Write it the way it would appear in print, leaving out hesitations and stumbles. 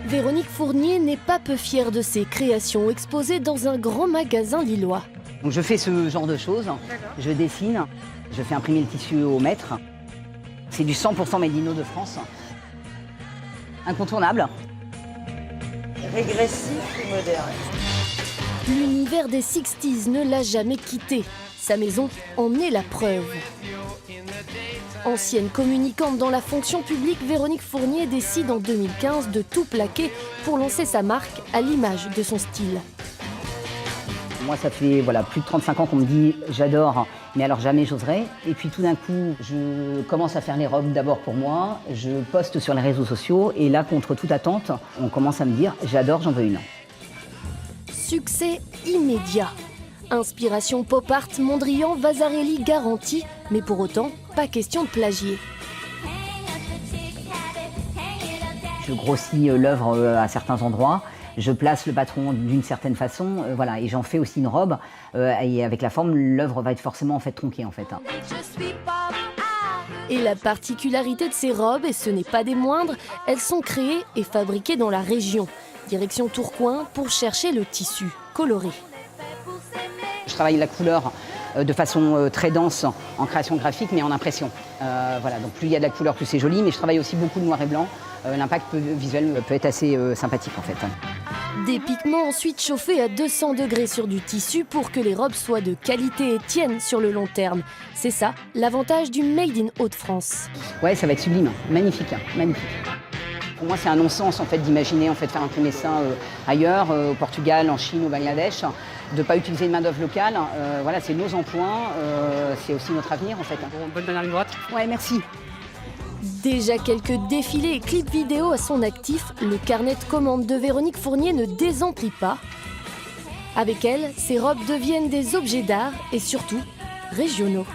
Véronique Fournier n'est pas peu fière de ses créations exposées dans un grand magasin lillois. Donc je fais ce genre de choses, je dessine, je fais imprimer le tissu au mètre. C'est du 100% made in de France. Incontournable. Régressif et moderne. L'univers des 60s ne l'a jamais quitté. Sa maison en est la preuve. Ancienne communicante dans la fonction publique, Véronique Fournier décide en 2015 de tout plaquer pour lancer sa marque à l'image de son style. Moi, ça fait plus de 35 ans qu'on me dit « j'adore, mais alors jamais j'oserais ». Et puis tout d'un coup, je commence à faire les robes d'abord pour moi, je poste sur les réseaux sociaux et là, contre toute attente, on commence à me dire « j'adore, j'en veux une ». Succès immédiat. Inspiration pop art, Mondrian, Vasarely garantie, mais pour autant, pas question de plagier. Je grossis l'œuvre à certains endroits, je place le patron d'une certaine façon, et j'en fais aussi une robe. Et avec la forme, l'œuvre va être forcément tronquée. Et la particularité de ces robes, et ce n'est pas des moindres, elles sont créées et fabriquées dans la région. Direction Tourcoing pour chercher le tissu coloré. Je travaille la couleur de façon très dense en création graphique, mais en impression. Donc plus il y a de la couleur, plus c'est joli, mais je travaille aussi beaucoup de noir et blanc. L'impact visuel peut être assez sympathique en fait. Des pigments ensuite chauffés à 200 degrés sur du tissu pour que les robes soient de qualité et tiennent sur le long terme. C'est ça, l'avantage du Made in Hauts-de-France. Ouais, ça va être sublime, magnifique, magnifique. Pour moi, c'est un non-sens d'imaginer faire imprimer ça ailleurs, au Portugal, en Chine, au Bangladesh, de ne pas utiliser une main-d'œuvre locale. C'est nos emplois, c'est aussi notre avenir en fait. Bon, bonne dernière ligne droite. Ouais, merci. Déjà quelques défilés et clips vidéo à son actif, le carnet de commandes de Véronique Fournier ne désemplit pas. Avec elle, ses robes deviennent des objets d'art et surtout régionaux.